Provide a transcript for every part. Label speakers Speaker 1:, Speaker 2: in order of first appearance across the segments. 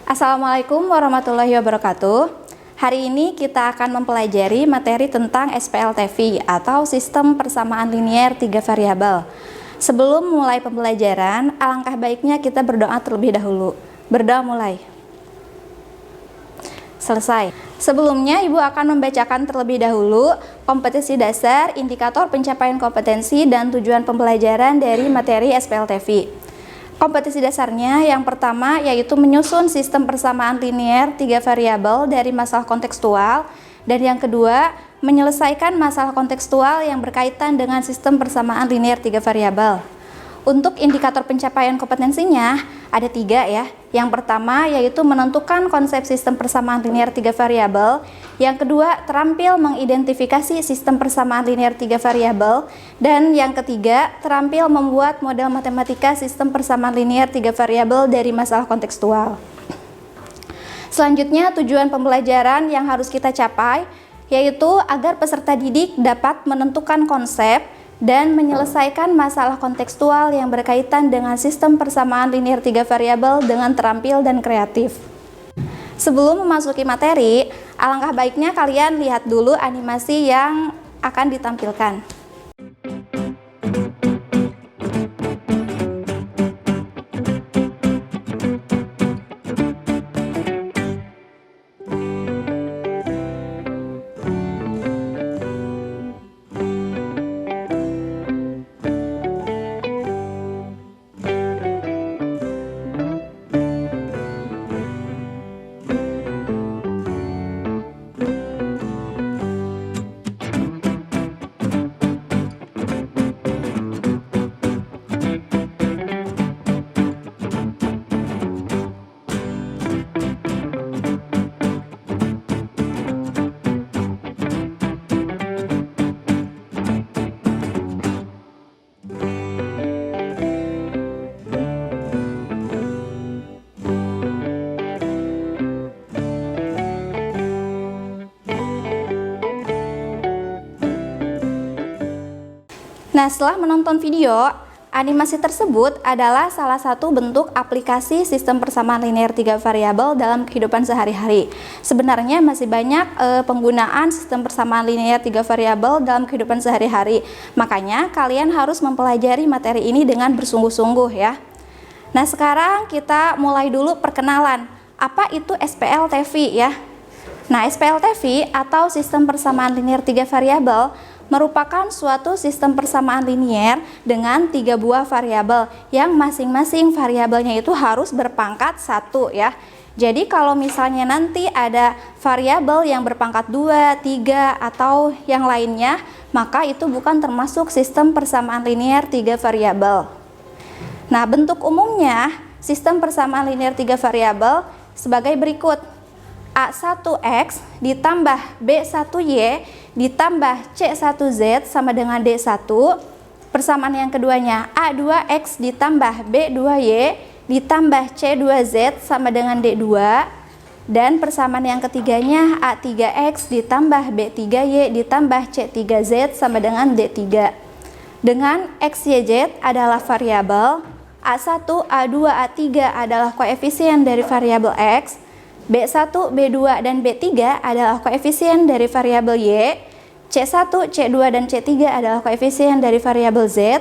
Speaker 1: Assalamualaikum warahmatullahi wabarakatuh. Hari ini kita akan mempelajari materi tentang SPLTV atau Sistem Persamaan Linier 3 Variabel. Sebelum mulai pembelajaran, alangkah baiknya kita berdoa terlebih dahulu. Berdoa mulai. Selesai. Sebelumnya, Ibu akan membacakan terlebih dahulu kompetensi dasar, indikator pencapaian kompetensi, dan tujuan pembelajaran dari materi SPLTV. Kompetensi dasarnya yang pertama yaitu menyusun sistem persamaan linier 3 variabel dari masalah kontekstual, dan yang kedua menyelesaikan masalah kontekstual yang berkaitan dengan sistem persamaan linier 3 variabel. Untuk indikator pencapaian kompetensinya ada 3 ya. Yang pertama yaitu menentukan konsep sistem persamaan linier 3 variabel. Yang kedua terampil mengidentifikasi sistem persamaan linier 3 variabel. Dan yang ketiga terampil membuat model matematika sistem persamaan linier 3 variabel dari masalah kontekstual. Selanjutnya tujuan pembelajaran yang harus kita capai yaitu agar peserta didik dapat menentukan konsep dan menyelesaikan masalah kontekstual yang berkaitan dengan sistem persamaan linier 3 variabel dengan terampil dan kreatif. Sebelum memasuki materi, alangkah baiknya kalian lihat dulu animasi yang akan ditampilkan. Nah, setelah menonton video, animasi tersebut adalah salah satu bentuk aplikasi sistem persamaan linier 3 variabel dalam kehidupan sehari-hari. Sebenarnya masih banyak penggunaan sistem persamaan linier 3 variabel dalam kehidupan sehari-hari. Makanya kalian harus mempelajari materi ini dengan bersungguh-sungguh ya. Nah, sekarang kita mulai dulu perkenalan. Apa itu SPLTV ya? Nah, SPLTV atau sistem persamaan linier 3 variabel merupakan suatu sistem persamaan linier dengan 3 buah variabel yang masing-masing variabelnya itu harus berpangkat 1 ya. Jadi kalau misalnya nanti ada variabel yang berpangkat 2, 3 atau yang lainnya, maka itu bukan termasuk sistem persamaan linier 3 variabel. Nah, bentuk umumnya sistem persamaan linier 3 variabel sebagai berikut. A1X ditambah B1Y ditambah C1Z sama dengan D1. Persamaan yang keduanya A2X ditambah B2Y ditambah C2Z sama dengan D2. Dan persamaan yang ketiganya A3X ditambah B3Y ditambah C3Z sama dengan D3. Dengan X, Y, Z adalah variabel, A1, A2, A3 adalah koefisien dari variabel X, B1, B2, dan B3 adalah koefisien dari variabel Y, C1, C2, dan C3 adalah koefisien dari variabel Z,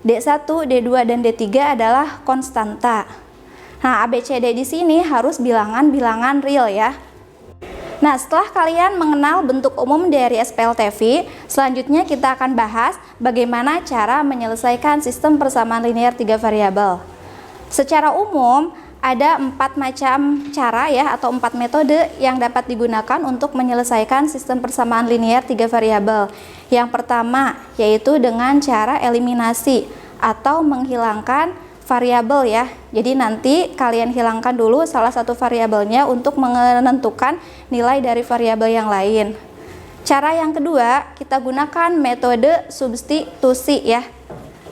Speaker 1: D1, D2, dan D3 adalah konstanta. Nah, ABCD di sini harus bilangan-bilangan real ya. Nah, setelah kalian mengenal bentuk umum dari SPLTV, selanjutnya kita akan bahas bagaimana cara menyelesaikan sistem persamaan linier 3 variabel. Secara umum, ada 4 macam cara ya atau 4 metode yang dapat digunakan untuk menyelesaikan sistem persamaan linier 3 variabel. Yang pertama yaitu dengan cara eliminasi atau menghilangkan variabel ya. Jadi nanti kalian hilangkan dulu salah satu variabelnya untuk menentukan nilai dari variabel yang lain. Cara yang kedua kita gunakan metode substitusi ya.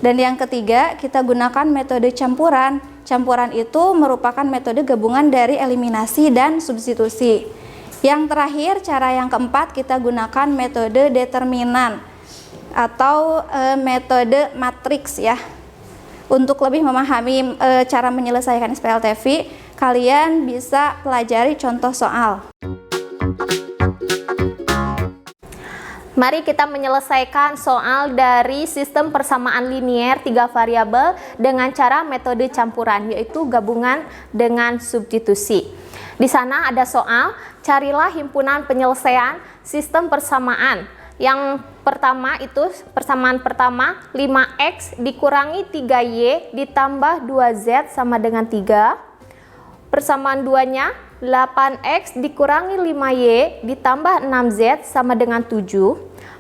Speaker 1: Dan yang ketiga kita gunakan metode campuran. Campuran itu merupakan metode gabungan dari eliminasi dan substitusi. Yang terakhir, cara yang keempat kita gunakan metode determinan. atau metode matriks ya. Untuk lebih memahami cara menyelesaikan SPLTV, kalian bisa pelajari contoh soal.
Speaker 2: Mari kita menyelesaikan soal dari sistem persamaan linier 3 variabel dengan cara metode campuran, yaitu gabungan dengan substitusi. Di sana ada soal, carilah himpunan penyelesaian sistem persamaan. Yang pertama itu persamaan pertama 5x dikurangi 3y ditambah 2z sama dengan 3. Persamaan duanya 8x dikurangi 5y ditambah 6z sama dengan 7.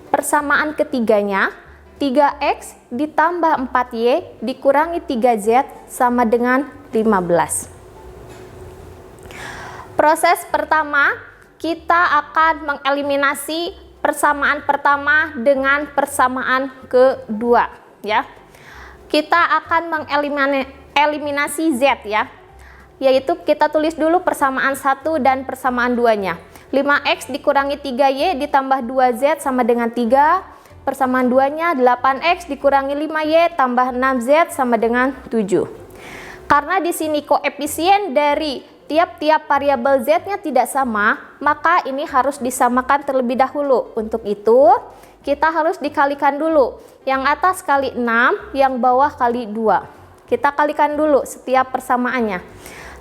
Speaker 2: Persamaan ketiganya 3x ditambah 4y dikurangi 3z sama dengan 15. Proses pertama, kita akan mengeliminasi persamaan pertama dengan persamaan kedua ya. Kita akan mengeliminasi z ya. Yaitu kita tulis dulu persamaan 1 dan persamaan 2-nya. 5x dikurangi 3y ditambah 2z sama dengan 3. Persamaan 2-nya 8x dikurangi 5y tambah 6z sama dengan 7. Karena di sini koefisien dari tiap-tiap variabel z-nya tidak sama, maka ini harus disamakan terlebih dahulu. Untuk itu, kita harus dikalikan dulu. Yang atas kali 6, yang bawah kali 2. Kita kalikan dulu setiap persamaannya.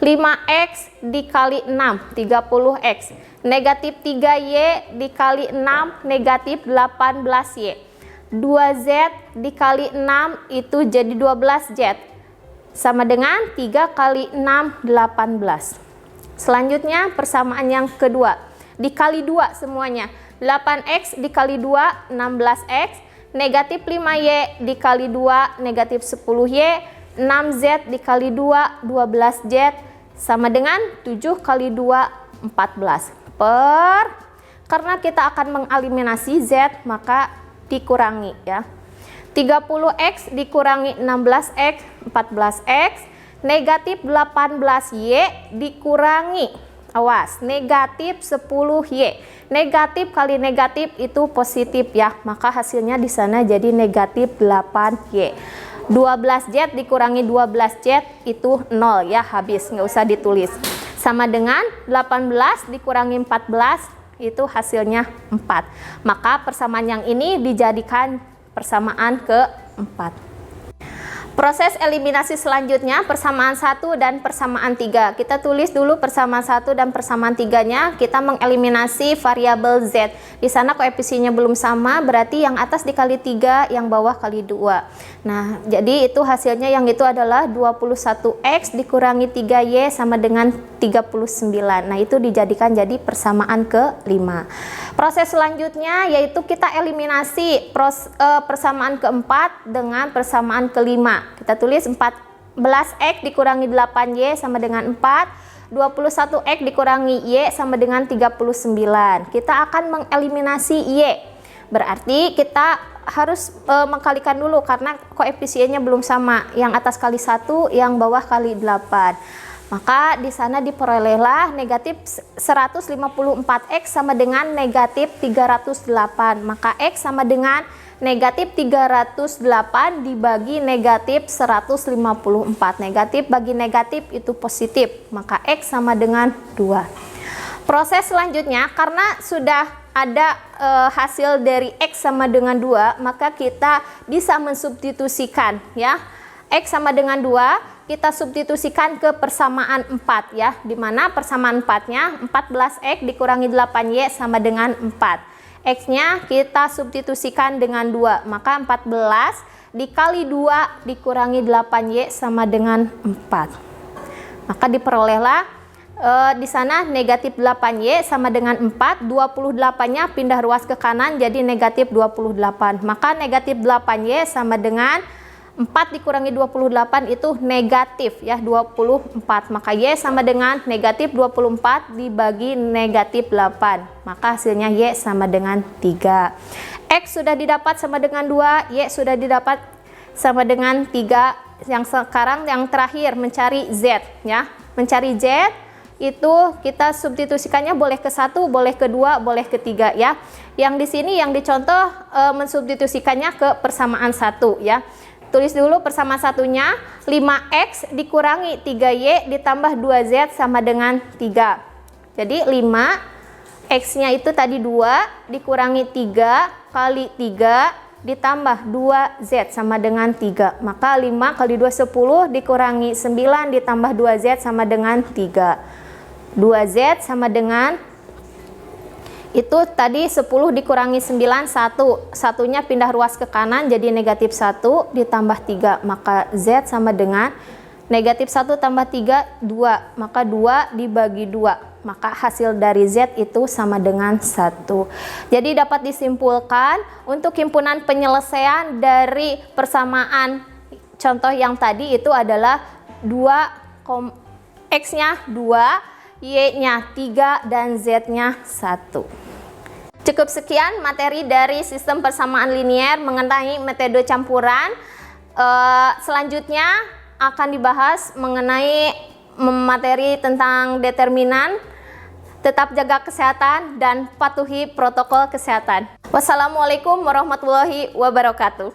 Speaker 2: 5x dikali 6, 30x. Negatif 3y dikali 6, negatif 18y. 2z dikali 6 itu jadi 12z. Sama dengan 3 kali 6, 18. Selanjutnya persamaan yang kedua. Dikali 2 semuanya. 8x dikali 2, 16x. Negatif 5y dikali 2, negatif 10y. 6z dikali 2, 12z. Sama dengan 7 kali 2, 14. Karena kita akan mengeliminasi z, maka dikurangi ya. 30x dikurangi 16x, 14x, negatif 18y dikurangi, awas, negatif 10y. Negatif kali negatif itu positif ya, maka hasilnya di sana jadi negatif 8y. 12z dikurangi 12z itu 0 ya, habis, nggak usah ditulis. Sama dengan 18 dikurangi 14 itu hasilnya 4. Maka persamaan yang ini dijadikan persamaan keempat. Proses eliminasi selanjutnya persamaan 1 dan persamaan 3. Kita tulis dulu persamaan 1 dan persamaan 3-nya. Kita mengeliminasi variabel z. Di sana koefisiennya belum sama, berarti yang atas dikali 3, yang bawah kali 2. Nah, jadi itu hasilnya yang itu adalah 21x dikurangi 3y sama dengan 39. Nah, itu dijadikan jadi persamaan ke-5. Proses selanjutnya yaitu kita eliminasi persamaan keempat dengan persamaan kelima. Kita tulis 14x dikurangi 8y sama dengan 4. 21x dikurangi y sama dengan 39. Kita akan mengeliminasi y. Berarti kita harus mengkalikan dulu karena koefisiennya belum sama. Yang atas kali 1, yang bawah kali 8. Maka di sana diperolehlah negatif 154x sama dengan negatif 308. Maka x sama dengan negatif 308 dibagi negatif 154. Negatif bagi negatif itu positif. Maka x sama dengan 2. Proses selanjutnya, karena sudah ada hasil dari x sama dengan 2, maka kita bisa mensubstitusikan ya. X sama dengan 2 kita substitusikan ke persamaan 4 ya, dimana persamaan 4-nya 14x dikurangi 8y sama dengan 4. X-nya kita substitusikan dengan 2, maka 14 dikali 2 dikurangi 8y sama dengan 4. Maka diperolehlah di sana negatif 8y sama dengan 4, 28-nya pindah ruas ke kanan jadi negatif 28. Maka negatif 8y sama dengan 4 dikurangi 28 itu negatif ya, 24. Maka y sama dengan negatif 24 dibagi negatif 8. Maka hasilnya y sama dengan 3. X sudah didapat sama dengan 2, y sudah didapat sama dengan 3. Yang sekarang yang terakhir mencari z ya. Mencari z itu kita substitusikannya boleh ke 1, boleh ke 2, boleh ke 3 ya. Yang di sini yang dicontoh mensubstitusikannya ke persamaan 1 ya. Tulis dulu persamaan satunya, 5x dikurangi 3y ditambah 2z sama dengan 3. Jadi 5x-nya itu tadi 2 dikurangi 3 kali 3 ditambah 2z sama dengan 3. Maka 5 kali 2 10 dikurangi 9 ditambah 2z sama dengan 3. 2z sama dengan itu tadi 10 dikurangi 9 1. Satunya pindah ruas ke kanan jadi negatif 1 ditambah 3. Maka z sama dengan negatif 1 tambah 3 2. Maka 2 dibagi 2. Maka hasil dari z itu sama dengan 1. Jadi dapat disimpulkan untuk himpunan penyelesaian dari persamaan contoh yang tadi itu adalah 2 x-nya 2, y-nya 3 dan z-nya 1. Cukup sekian materi dari sistem persamaan linear mengenai metode campuran. Selanjutnya akan dibahas mengenai materi tentang determinan. Tetap jaga kesehatan dan patuhi protokol kesehatan. Wassalamualaikum warahmatullahi wabarakatuh.